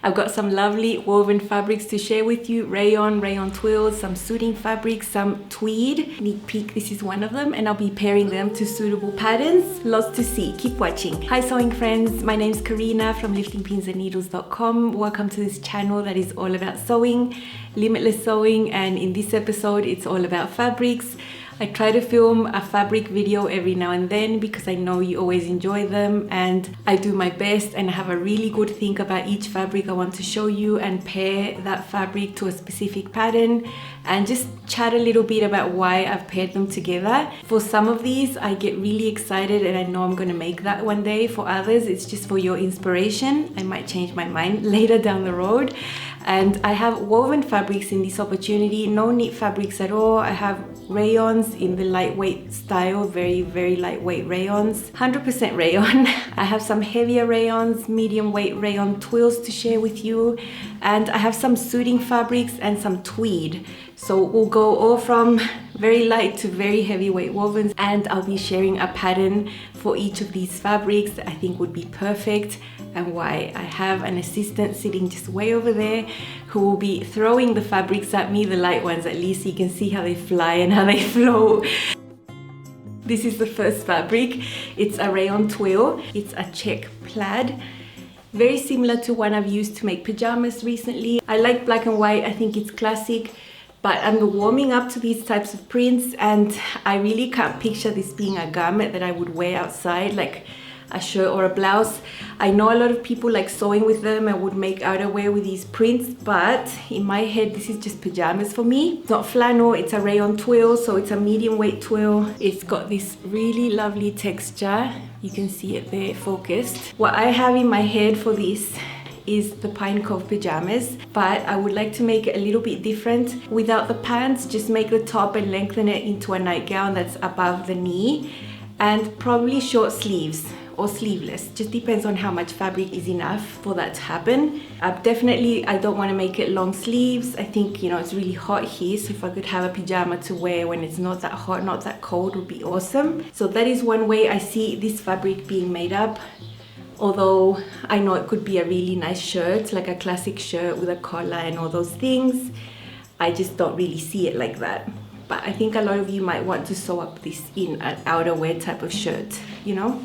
I've got some lovely woven fabrics to share with you. Rayon twills, some suiting fabrics, some tweed. Sneak peek, this is one of them, and I'll be pairing them to suitable patterns. Lots to see, keep watching. Hi sewing friends, my name's Karina from liftingpinsandneedles.com. Welcome to this channel that is all about sewing, limitless sewing, and in this episode it's all about fabrics. I try to film a fabric video every now and then because I know you always enjoy them, and I do my best and have a really good think about each fabric I want to show you and pair that fabric to a specific pattern and just chat a little bit about why I've paired them together. For some of these I get really excited and I know I'm going to make that one day. For others it's just for your inspiration. I might change my mind later down the road. And I have woven fabrics in this opportunity, no knit fabrics at all. I have rayons in the lightweight style, very lightweight rayons, 100% rayon. I have some heavier rayons, medium weight rayon twills to share with you, and I have some suiting fabrics and some tweed. So we'll go all from very light to very heavyweight wovens, and I'll be sharing a pattern for each of these fabrics that I think would be perfect, and why. I have an assistant sitting just way over there who will be throwing the fabrics at me, the light ones at least, so you can see how they fly and how they flow. This is the first fabric. It's a rayon twill. It's a check plaid. Very similar to one I've used to make pajamas recently. I like black and white, I think it's classic. But I'm warming up to these types of prints, and I really can't picture this being a garment that I would wear outside, like a shirt or a blouse. I know a lot of people like sewing with them and would make outerwear with these prints, but in my head this is just pajamas for me. It's not flannel, it's a rayon twill, so it's a medium weight twill. It's got this really lovely texture. You can see it there focused. What I have in my head for this is the Pine Cove pajamas, but I would like to make it a little bit different. Without the pants, just make the top and lengthen it into a nightgown that's above the knee, and probably short sleeves or sleeveless, just depends on how much fabric is enough for that to happen. Definitely I don't want to make it long sleeves. I think, you know, it's really hot here, so if I could have a pajama to wear when it's not that hot, not that cold, would be awesome. So that is one way I see this fabric being made up. Although I know it could be a really nice shirt, like a classic shirt with a collar and all those things. I just don't really see it like that. But I think a lot of you might want to sew up this in an outerwear type of shirt, you know?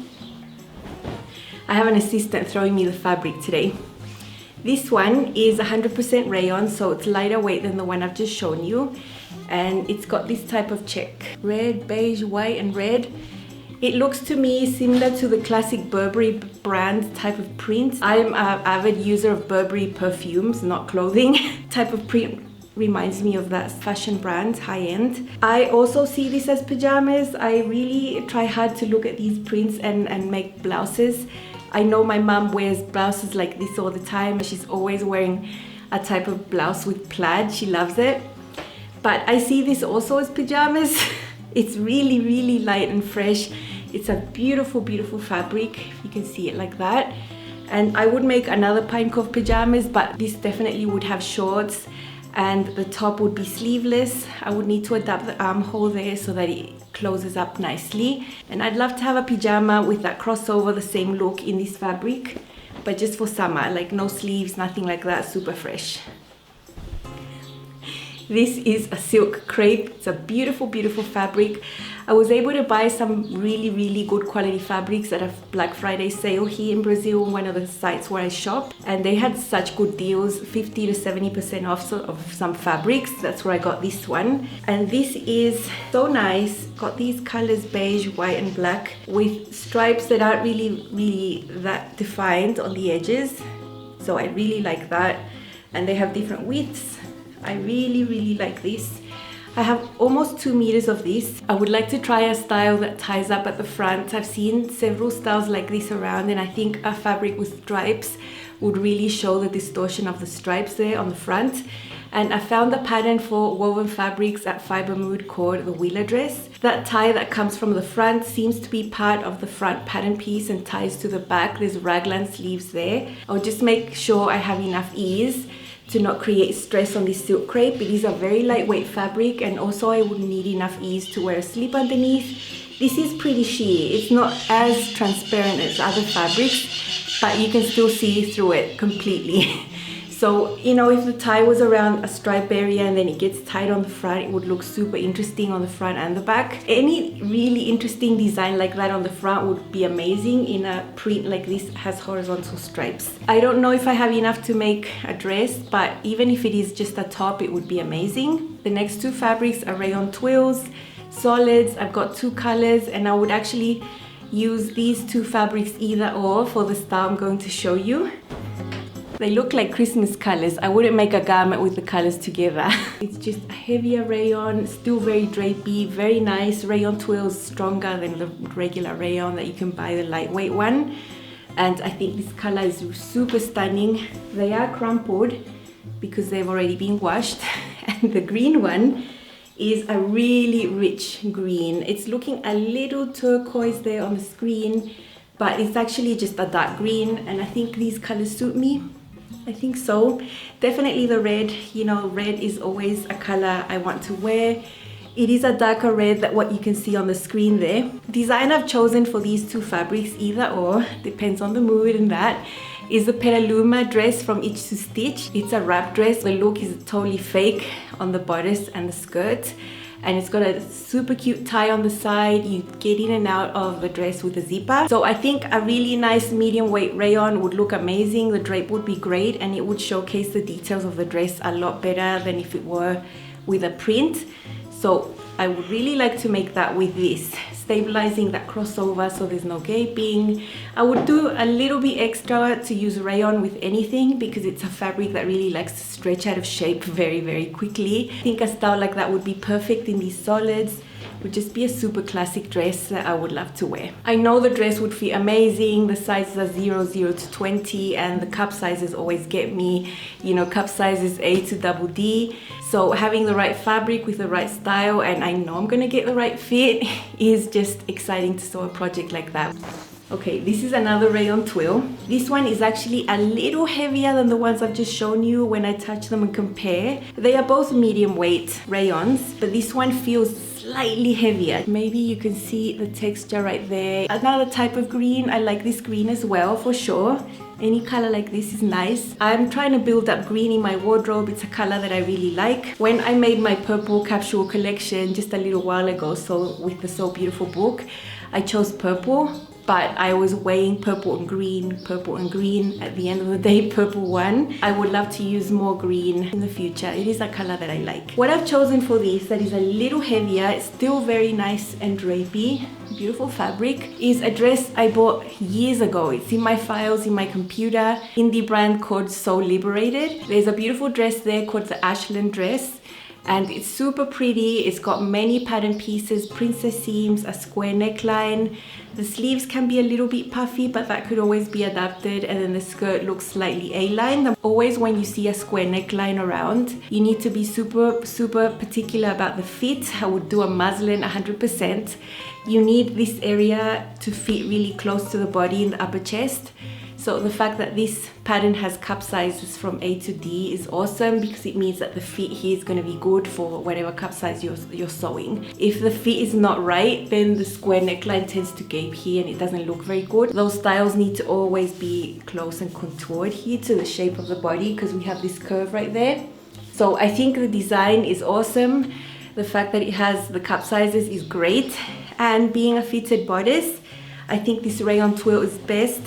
I have an assistant throwing me the fabric today. This one is 100% rayon, so it's lighter weight than the one I've just shown you. And it's got this type of check. Red, beige, white and red. It looks to me similar to the classic Burberry brand type of print. I'm an avid user of Burberry perfumes, not clothing. Type of print reminds me of that fashion brand, high-end. I also see this as pajamas. I really try hard to look at these prints and make blouses. I know my mom wears blouses like this all the time. She's always wearing a type of blouse with plaid. She loves it. But I see this also as pajamas. It's really light and fresh. It's a beautiful fabric, if you can see it like that. And I would make another Pine Cove pajamas, but this definitely would have shorts and the top would be sleeveless. I would need to adapt the armhole there so that it closes up nicely. And I'd love to have a pajama with that crossover, the same look in this fabric, but just for summer, like no sleeves, nothing like that, super fresh. This is a silk crepe. It's a beautiful fabric. I was able to buy some really good quality fabrics at a Black Friday sale here in Brazil, one of the sites where I shop, and they had such good deals, 50 to 70% off of some fabrics. That's where I got this one. And this is so nice. Got these colors, beige, white and black, with stripes that aren't really that defined on the edges. So I really like that. And they have different widths. I really like this. I have almost 2 meters of this. I would like to try a style that ties up at the front. I've seen several styles like this around, and I think a fabric with stripes would really show the distortion of the stripes there on the front. And I found the pattern for woven fabrics at Fiber Mood called the Wheeler dress. That tie that comes from the front seems to be part of the front pattern piece and ties to the back. There's raglan sleeves there. I'll just make sure I have enough ease to not create stress on this silk crepe. It is a very lightweight fabric, and also I would need enough ease to wear a slip underneath. This is pretty sheer. It's not as transparent as other fabrics, but you can still see through it completely. So, you know, if the tie was around a stripe area and then it gets tied on the front, it would look super interesting on the front and the back. Any really interesting design like that on the front would be amazing in a print like this has horizontal stripes. I don't know if I have enough to make a dress, but even if it is just a top, it would be amazing. The next two fabrics are Rayon twills, solids. I've got two colors, and I would actually use these two fabrics either or for the style I'm going to show you. They look like Christmas colors. I wouldn't make a garment with the colors together. It's just a heavier rayon, still very drapey, very nice. Rayon twills stronger than the regular rayon that you can buy, the lightweight one. And I think this color is super stunning. They are crumpled because they've already been washed. And the green one is a really rich green. It's looking a little turquoise there on the screen, but it's actually just a dark green, and I think these colors suit me. I think so. Definitely the red, you know, red is always a color I want to wear. It is a darker red than what you can see on the screen there. Design I've chosen for these two fabrics, either or, depends on the mood, and that is the Petaluma dress from Itch to Stitch. It's a wrap dress. The look is totally fake on the bodice and the skirt. And it's got a super cute tie on the side. You get in and out of the dress with a zipper. So I think a really nice medium weight rayon would look amazing. The drape would be great, and it would showcase the details of the dress a lot better than if it were with a print. So I would really like to make that with this, stabilizing that crossover so there's no gaping. I would do a little bit extra to use rayon with anything because it's a fabric that really likes to stretch out of shape very, very quickly. I think a style like that would be perfect in these solids. Would just be a super classic dress that I would love to wear. I know the dress would fit amazing. The sizes are 0 to 20, and the cup sizes always get me. You know, cup sizes A to double D. So having the right fabric with the right style, and I know I'm gonna get the right fit, is just exciting to sew a project like that. Okay, this is another rayon twill. This one is actually a little heavier than the ones I've just shown you when I touch them and compare. They are both medium weight rayons, but this one feels slightly heavier. Maybe you can see the texture right there. Another type of green. I like this green as well, for sure. Any color like this is nice. I'm trying to build up green in my wardrobe. It's a color that I really like. When I made my purple capsule collection just a little while ago, so with the So Beautiful book, I chose purple, but I was weighing purple and green. At the end of the day, purple won. I would love to use more green in the future. It is a color that I like. What I've chosen for this that is a little heavier, it's still very nice and drapey, beautiful fabric, is a dress I bought years ago. It's in my files in my computer. Indie brand called So Liberated. There's a beautiful dress there called the Ashland dress, and it's super pretty. It's got many pattern pieces, princess seams, a square neckline. The sleeves can be a little bit puffy, but that could always be adapted, and then the skirt looks slightly A-lined. Always when you see a square neckline around, you need to be super particular about the fit. I would do a muslin 100%. You need this area to fit really close to the body in the upper chest. So the fact that this pattern has cup sizes from A to D is awesome, because it means that the fit here is going to be good for whatever cup size you're sewing. If the fit is not right, then the square neckline tends to gape here and it doesn't look very good. Those styles need to always be close and contoured here to the shape of the body, because we have this curve right there. So I think the design is awesome. The fact that it has the cup sizes is great, and being a fitted bodice, I think this rayon twill is best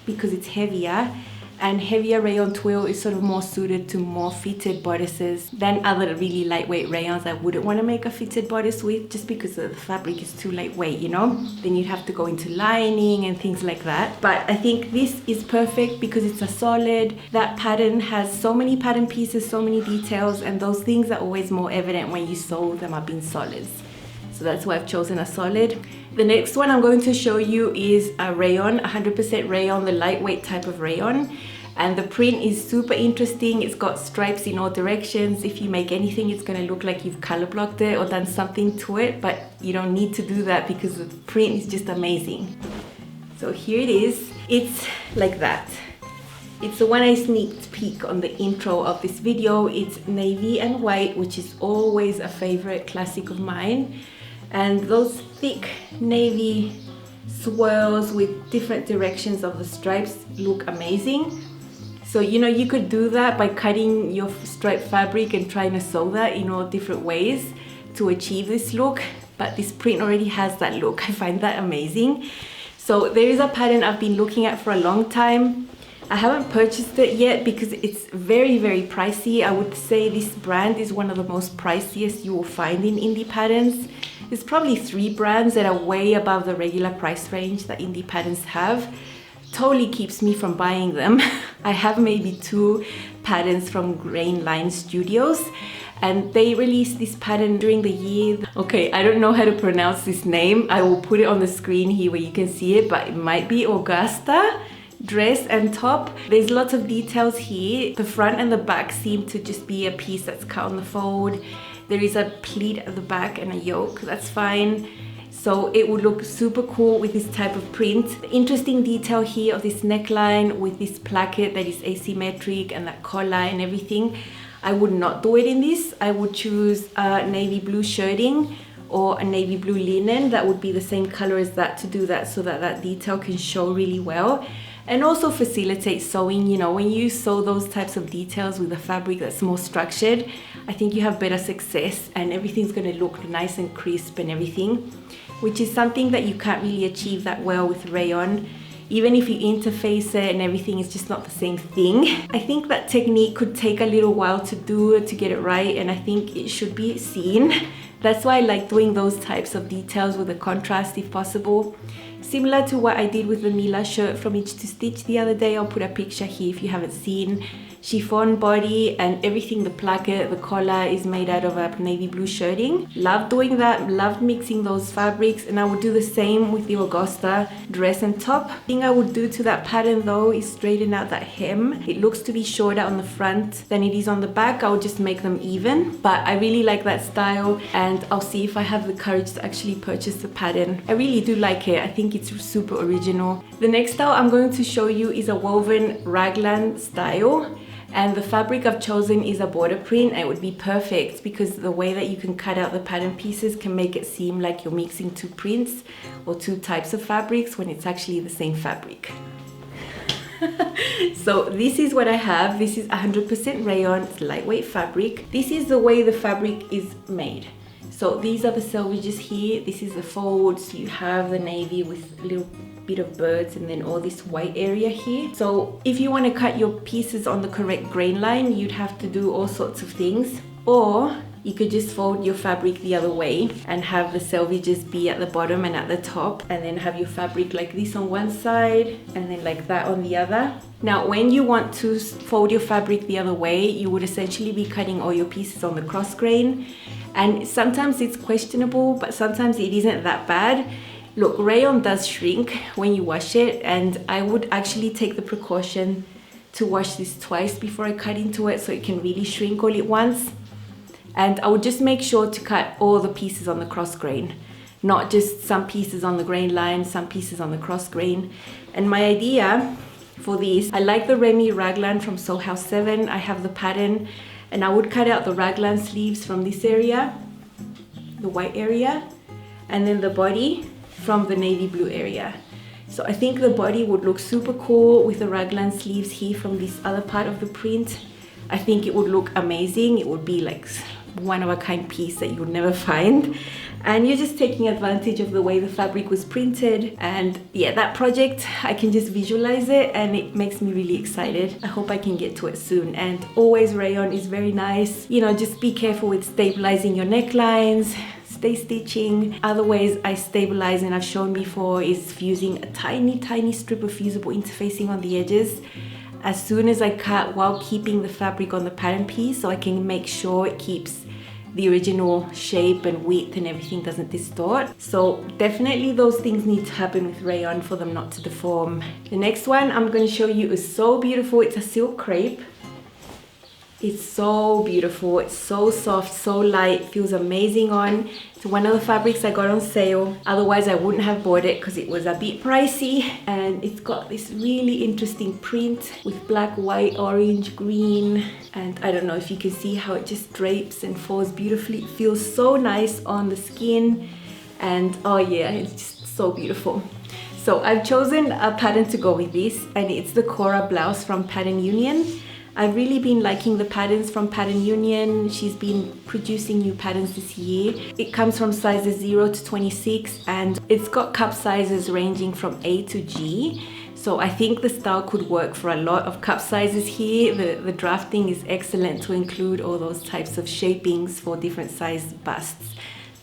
because it's heavier, and heavier rayon twill is sort of more suited to more fitted bodices than other really lightweight rayons I wouldn't want to make a fitted bodice with, just because the fabric is too lightweight, you know? Then you'd have to go into lining and things like that. But I think this is perfect because it's a solid. That pattern has so many pattern pieces, so many details, and those things are always more evident when you sew them up in solids. So that's why I've chosen a solid. The next one I'm going to show you is a rayon, 100% rayon, the lightweight type of rayon. And the print is super interesting. It's got stripes in all directions. If you make anything, it's gonna look like you've color blocked it or done something to it, but you don't need to do that because the print is just amazing. So here it is. It's like that. It's the one I sneaked peek on the intro of this video. It's navy and white, which is always a favorite classic of mine. And those thick navy swirls with different directions of the stripes look amazing. So, you know, you could do that by cutting your striped fabric and trying to sew that in all different ways to achieve this look. But this print already has that look. I find that amazing. So there is a pattern I've been looking at for a long time. I haven't purchased it yet because it's very, very pricey. I would say this brand is one of the most priciest you will find in indie patterns. There's probably 3 brands that are way above the regular price range that indie patterns have. Totally keeps me from buying them. I have maybe 2 patterns from Grain Line Studios, and they released this pattern during the year. Okay, I don't know how to pronounce this name. I will put it on the screen here where you can see it, but it might be Augusta dress and top. There's lots of details here. The front and the back seem to just be a piece that's cut on the fold. There is a pleat at the back and a yoke, that's fine. So it would look super cool with this type of print. The interesting detail here of this neckline with this placket that is asymmetric and that collar and everything. I would not do it in this. I would choose a navy blue shirting or a navy blue linen that would be the same color as that to do that, so that that detail can show really well. And also facilitate sewing. You know, when you sew those types of details with a fabric that's more structured, I think you have better success and everything's going to look nice and crisp and everything, which is something that you can't really achieve that well with rayon. Even if you interface it and everything, it's just not the same thing. I think that technique could take a little while to do to get it right, and I think it should be seen. That's why I like doing those types of details with a contrast if possible. Similar to what I did with the Mila shirt from Itch to Stitch the other day. I'll put a picture here if you haven't seen. Chiffon body and everything, the placket, the collar is made out of a navy blue shirting. Love doing that, love mixing those fabrics, and I would do the same with the Augusta dress and top. The thing I would do to that pattern though is straighten out that hem. It looks to be shorter on the front than it is on the back. I would just make them even, but I really like that style, and I'll see if I have the courage to actually purchase the pattern. I really do like it. I think it's super original. The next style I'm going to show you is a woven raglan style. And the fabric I've chosen is a border print. It would be perfect because the way that you can cut out the pattern pieces can make it seem like you're mixing 2 prints or 2 types of fabrics when it's actually the same fabric. So this is what I have. This is 100% rayon, it's lightweight fabric. This is the way the fabric is made. So these are the selvages here. This is the folds. You have the navy with a little bit of birds and then all this white area here. So if you want to cut your pieces on the correct grain line, you'd have to do all sorts of things. Or you could just fold your fabric the other way and have the selvages be at the bottom and at the top, and then have your fabric like this on one side and then like that on the other. Now when you want to fold your fabric the other way, you would essentially be cutting all your pieces on the cross grain, and sometimes it's questionable, but sometimes it isn't that bad. Look, rayon does shrink when you wash it, and I would actually take the precaution to wash this twice before I cut into it so it can really shrink all at once. And I would just make sure to cut all the pieces on the cross grain, not just some pieces on the grain line, some pieces on the cross grain. And my idea for this, I like the Remy raglan from Sew House 7. I have the pattern, and I would cut out the raglan sleeves from this area, the white area, and then the body from the navy blue area. So I think the body would look super cool with the raglan sleeves here from this other part of the print. I think it would look amazing. It would be like one of a kind piece that you would never find. And you're just taking advantage of the way the fabric was printed. And yeah, that project, I can just visualize it and it makes me really excited. I hope I can get to it soon. And always rayon is very nice. You know, just be careful with stabilizing your necklines. Stay stitching. Other ways I stabilize, and I've shown before, is fusing a tiny strip of fusible interfacing on the edges as soon as I cut, while keeping the fabric on the pattern piece, so I can make sure it keeps the original shape and width and everything doesn't distort. So definitely those things need to happen with rayon for them not to deform. The next one I'm going to show you is so beautiful. It's a silk crepe. It's so beautiful, it's so soft, so light, feels amazing on. It's one of the fabrics I got on sale. Otherwise I wouldn't have bought it because it was a bit pricey. And it's got this really interesting print with black, white, orange, green. And I don't know if you can see how it just drapes and falls beautifully. It feels so nice on the skin. And oh yeah, it's just so beautiful. So I've chosen a pattern to go with this, and it's the Cora blouse from Pattern Union. I've really been liking the patterns from Pattern Union. She's been producing new patterns this year. It comes from sizes 0 to 26, and it's got cup sizes ranging from A to G. So I think the style could work for a lot of cup sizes here. The drafting is excellent to include all those types of shapings for different size busts.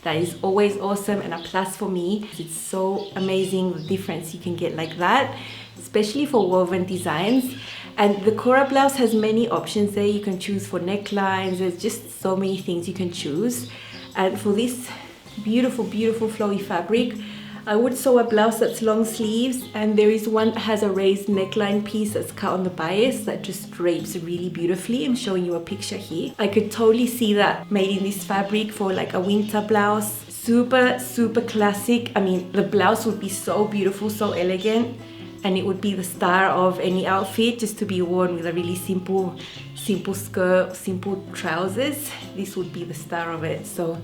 That is always awesome and a plus for me. It's so amazing the difference you can get like that, especially for woven designs. And the Cora blouse has many options there. You can choose for necklines. There's just so many things you can choose. And for this beautiful, beautiful flowy fabric, I would sew a blouse that's long sleeves, and there is one that has a raised neckline piece that's cut on the bias that just drapes really beautifully. I'm showing you a picture here. I could totally see that made in this fabric for like a winter blouse. Super, super classic. I mean, the blouse would be so beautiful, so elegant, and it would be the star of any outfit, just to be worn with a really simple skirt, simple trousers. This would be the star of it. So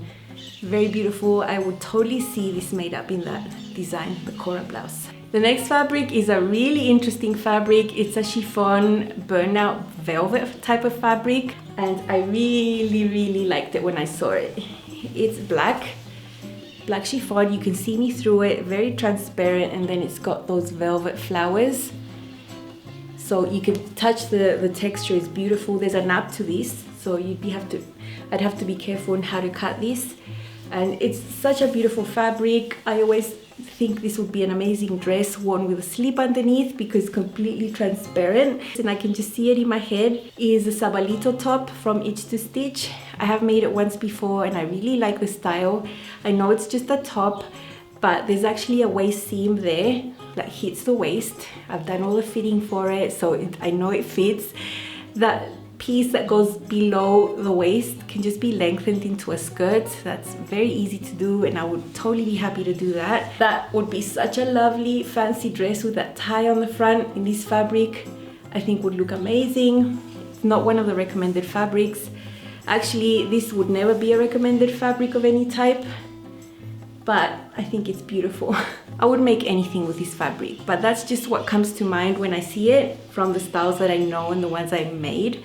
very beautiful. I would totally see this made up in that design, the Cora blouse. The next fabric is a really interesting fabric. It's a chiffon burnout velvet type of fabric, and I really, really liked it when I saw it. It's black chiffon. You can see me through it, very transparent, and then it's got those velvet flowers. So you can touch the texture is beautiful. There's a nap to this, so I'd have to be careful on how to cut this. And it's such a beautiful fabric. I always think this would be an amazing dress worn with a slip underneath because it's completely transparent. And I can just see it in my head. Is a sabalito top from Itch to Stitch. I have made it once before and I really like the style. I know it's just a top, but there's actually a waist seam there that hits the waist. I've done all the fitting for it, so I know it fits. That piece that goes below the waist can just be lengthened into a skirt. That's very easy to do, and I would totally be happy to do that. That would be such a lovely fancy dress with that tie on the front in this fabric. I think would look amazing. It's not one of the recommended fabrics. Actually, this would never be a recommended fabric of any type, but I think it's beautiful. I would make anything with this fabric, but that's just what comes to mind when I see it from the styles that I know and the ones I've made.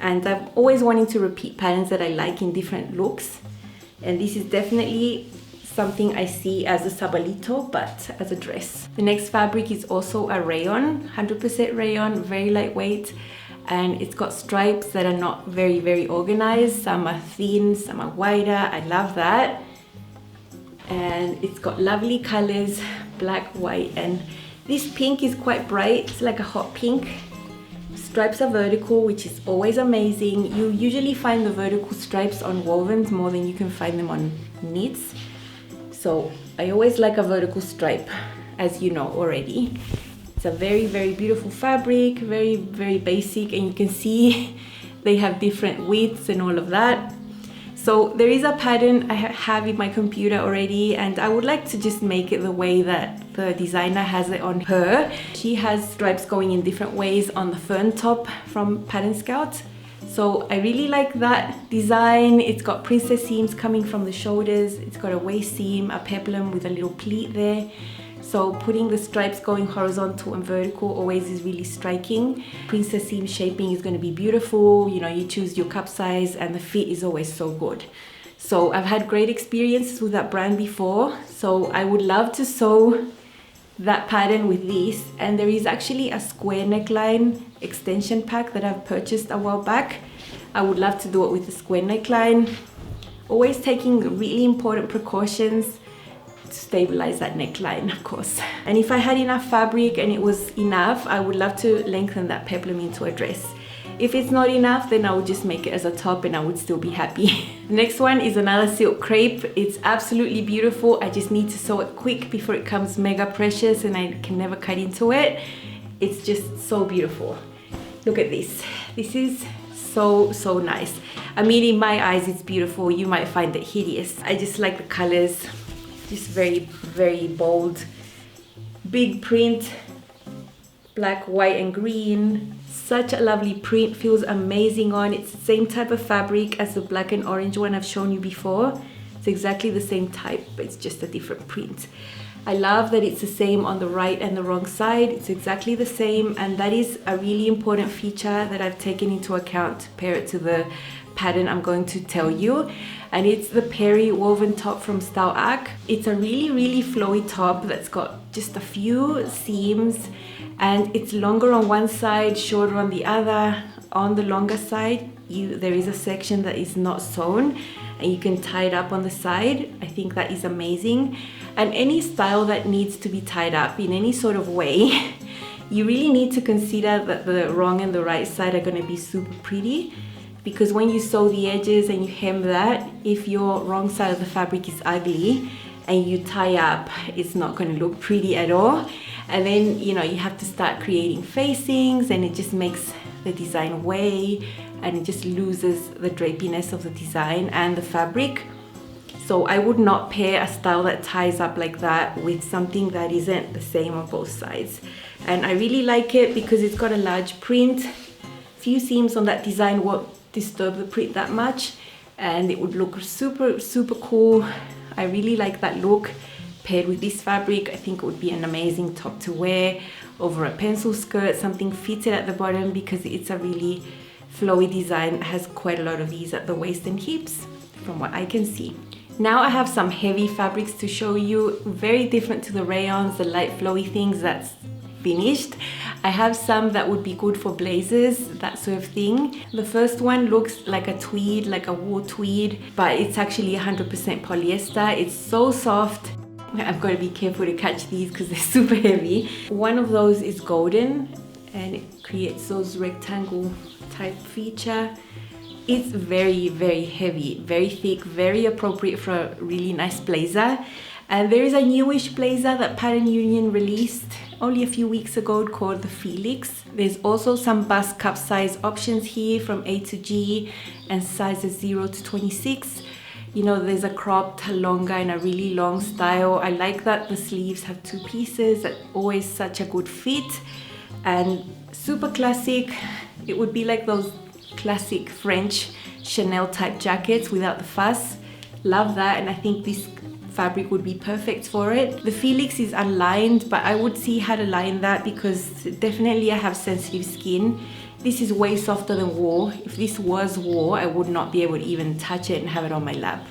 And I'm always wanting to repeat patterns that I like in different looks. And this is definitely something I see as a sabalito, but as a dress. The next fabric is also a rayon, 100% rayon, very lightweight. And it's got stripes that are not very, very organized. Some are thin, some are wider. I love that. And it's got lovely colors, black, white, and this pink is quite bright. It's like a hot pink. Stripes are vertical, which is always amazing. You usually find the vertical stripes on wovens more than you can find them on knits. So I always like a vertical stripe, as you know already. It's a very, very beautiful fabric, very, very basic, and you can see they have different widths and all of that. So there is a pattern I have in my computer already, and I would like to just make it the way that the designer has it on her. She has stripes going in different ways on the fern top from Pattern Scout. So I really like that design. It's got princess seams coming from the shoulders. It's got a waist seam, a peplum with a little pleat there. So putting the stripes going horizontal and vertical always is really striking. Princess seam shaping is going to be beautiful. You know, you choose your cup size and the fit is always so good. So I've had great experiences with that brand before. So I would love to sew that pattern with this. And there is actually a square neckline extension pack that I've purchased a while back. I would love to do it with the square neckline. Always taking really important precautions to stabilize that neckline, of course. And if I had enough fabric and it was enough, I would love to lengthen that peplum into a dress. If it's not enough, then I would just make it as a top and I would still be happy. The next one is another silk crepe. It's absolutely beautiful. I just need to sew it quick before it comes mega precious and I can never cut into it. It's just so beautiful. Look at this. This is so, so nice. I mean, in my eyes, it's beautiful. You might find it hideous. I just like the colors. Just very, very bold. Big print. Black, white, and green. Such a lovely print. Feels amazing on. It's the same type of fabric as the black and orange one I've shown you before. It's exactly the same type, but it's just a different print. I love that it's the same on the right and the wrong side. It's exactly the same, and that is a really important feature that I've taken into account to pair it to the pattern I'm going to tell you. And it's the peri woven top from Style Arc. It's a really flowy top that's got just a few seams, and it's longer on one side, shorter on the other. On the longer side, there is a section that is not sewn, and you can tie it up on the side. I think that is amazing. And any style that needs to be tied up in any sort of way, you really need to consider that the wrong and the right side are going to be super pretty, because when you sew the edges and you hem that, if your wrong side of the fabric is ugly and you tie up, it's not going to look pretty at all. And then, you know, you have to start creating facings, and it just makes the design way, and it just loses the drapiness of the design and the fabric. So I would not pair a style that ties up like that with something that isn't the same on both sides. And I really like it because it's got a large print. Few seams on that design won't disturb the print that much, and it would look super cool. I really like that look. Paired with this fabric, I think it would be an amazing top to wear over a pencil skirt, something fitted at the bottom, because it's a really flowy design. It has quite a lot of these at the waist and hips from what I can see. Now I have some heavy fabrics to show you, very different to the rayons, the light flowy things that's finished. I have some that would be good for blazers, that sort of thing. The first one looks like a tweed, like a wool tweed, but it's actually 100% polyester. It's so soft. I've got to be careful to catch these because they're super heavy. One of those is golden, and it creates those rectangle type feature. It's very heavy, very thick, very appropriate for a really nice blazer. And there is a newish blazer that Pattern Union released only a few weeks ago called the Felix. There's also some bust cup size options here from A to G and sizes 0 to 26. You know, there's a cropped, longer, and a really long style. I like that the sleeves have two pieces. That's always such a good fit, and super classic. It would be like those classic French Chanel type jackets without the fuss. Love that, and I think this fabric would be perfect for it. The Felix is unlined, but I would see how to line that because definitely I have sensitive skin. This is way softer than wool. If this was wool, I would not be able to even touch it and have it on my lap.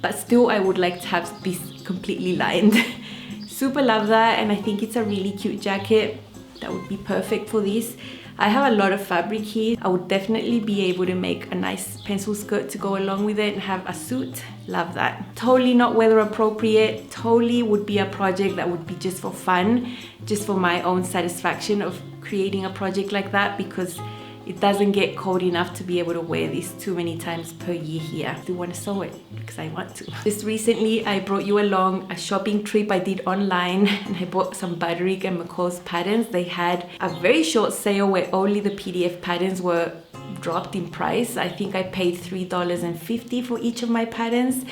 But still, I would like to have this completely lined. Super love that, and I think it's a really cute jacket that would be perfect for this. I have a lot of fabric here. I would definitely be able to make a nice pencil skirt to go along with it and have a suit. Love that. Totally not weather appropriate. Totally would be a project that would be just for fun, just for my own satisfaction of creating a project like that, because it doesn't get cold enough to be able to wear this too many times per year here. I do want to sew it because I want to. Just recently, I brought you along a shopping trip I did online, and I bought some Butterick and McCall's patterns. They had a very short sale where only the PDF patterns were dropped in price. I think I paid $3.50 for each of my patterns.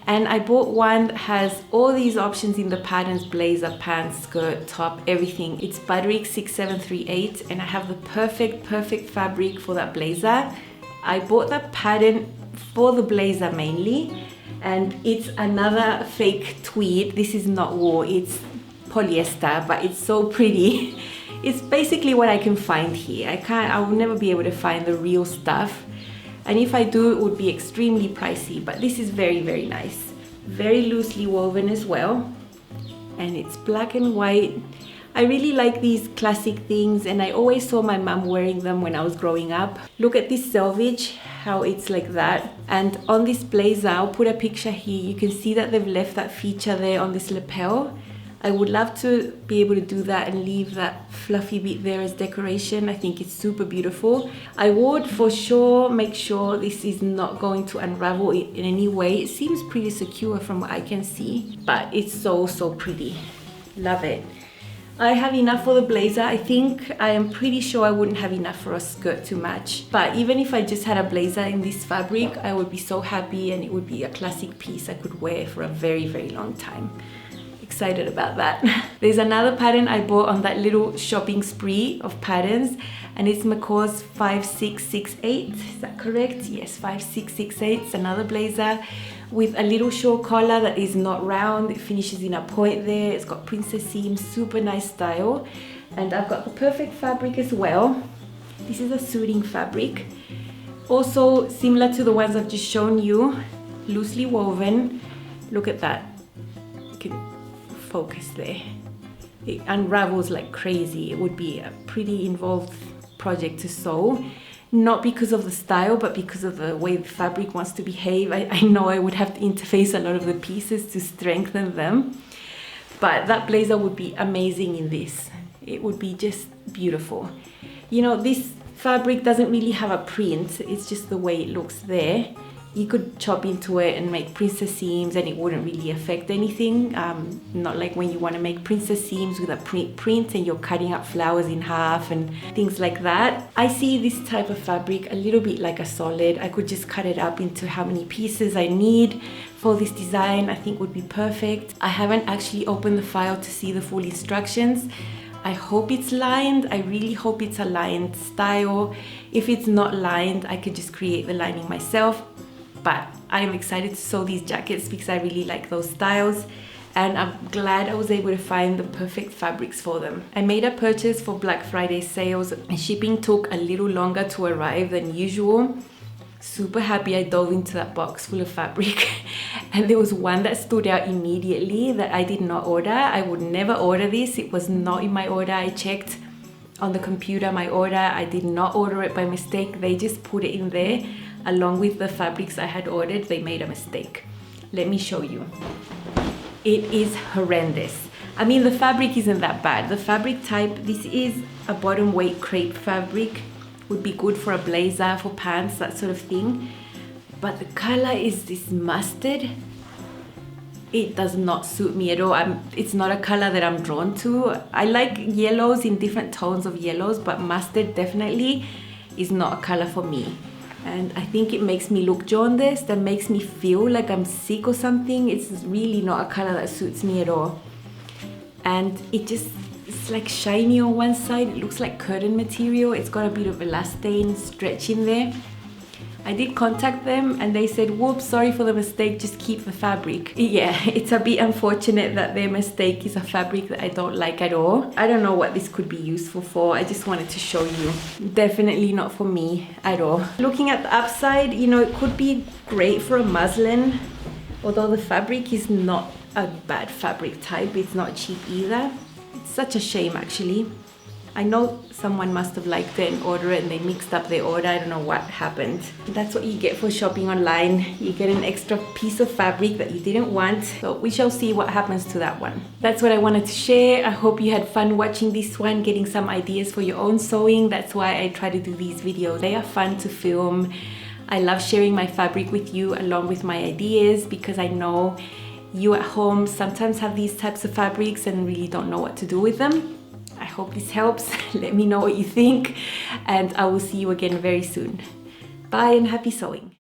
And I bought one that has all these options in the patterns: blazer, pants, skirt, top, everything. It's Butterick 6738, and I have the perfect fabric for that blazer. I bought that pattern for the blazer mainly, and it's another fake tweed. This is not wool, it's polyester, but it's so pretty. It's basically what I can find here. I will never be able to find the real stuff. And if I do, it would be extremely pricey, but this is very nice. Very loosely woven as well. And it's black and white. I really like these classic things, and I always saw my mom wearing them when I was growing up. Look at this selvage, how it's like that. And on this blazer, I'll put a picture here. You can see that they've left that feature there on this lapel. I would love to be able to do that and leave that fluffy bit there as decoration. I think it's super beautiful. I would for sure make sure this is not going to unravel in any way. It seems pretty secure from what I can see, but it's so pretty. Love it. I have enough for the blazer. I am pretty sure I wouldn't have enough for a skirt to match. But even if I just had a blazer in this fabric, I would be so happy, and it would be a classic piece I could wear for a very long time. excited about that. There's another pattern I bought on that little shopping spree of patterns, and it's McCaw's 5668. Is that correct? Yes, 5668. It's another blazer with a little short collar that is not round. It finishes in a point there. It's got princess seams, super nice style. And I've got the perfect fabric as well. This is a suiting fabric. Also similar to the ones I've just shown you, loosely woven. Look at that. You can focus there. It unravels like crazy. It would be a pretty involved project to sew. Not because of the style, but because of the way the fabric wants to behave. I know I would have to interface a lot of the pieces to strengthen them. But that blazer would be amazing in this. It would be just beautiful. You know, this fabric doesn't really have a print. It's just the way it looks there. You could chop into it and make princess seams and it wouldn't really affect anything. Not like when you want to make princess seams with a print and you're cutting up flowers in half and things like that. I see this type of fabric a little bit like a solid. I could just cut it up into how many pieces I need for this design. I think would be perfect. I haven't actually opened the file to see the full instructions. I hope it's lined. I really hope it's a lined style. If it's not lined, I could just create the lining myself. But I'm excited to sew these jackets because I really like those styles, and I'm glad I was able to find the perfect fabrics for them. I made a purchase for Black Friday sales and shipping took a little longer to arrive than usual. Super happy I dove into that box full of fabric and there was one that stood out immediately that I did not order. I would never order this. It was not in my order. I checked on the computer my order. I did not order it by mistake. They just put it in there along with the fabrics I had ordered. They made a mistake. Let me show you. It is horrendous. I mean, the fabric isn't that bad. The fabric type, this is a bottom weight crepe fabric. Would be good for a blazer, for pants, that sort of thing. But the color is this mustard. It does not suit me at all. It's not a color that I'm drawn to. I like yellows in different tones of yellows, but mustard definitely is not a color for me. And I think it makes me look jaundiced. That makes me feel like I'm sick or something. It's really not a color that suits me at all. And it's like shiny on one side. It looks like curtain material. It's got a bit of elastane stretch in there. I did contact them and they said, whoops, sorry for the mistake, just keep the fabric. Yeah, it's a bit unfortunate that their mistake is a fabric that I don't like at all. I don't know what this could be useful for. I just wanted to show you. Definitely not for me at all. Looking at the upside, you know, it could be great for a muslin, although the fabric is not a bad fabric type. It's not cheap either. It's such a shame actually. I know someone must have liked it and ordered it and they mixed up their order. I don't know what happened. That's what you get for shopping online. You get an extra piece of fabric that you didn't want. So we shall see what happens to that one. That's what I wanted to share. I hope you had fun watching this one, getting some ideas for your own sewing. That's why I try to do these videos. They are fun to film. I love sharing my fabric with you along with my ideas because I know you at home sometimes have these types of fabrics and really don't know what to do with them. I hope this helps. Let me know what you think and I will see you again very soon. Bye and happy sewing.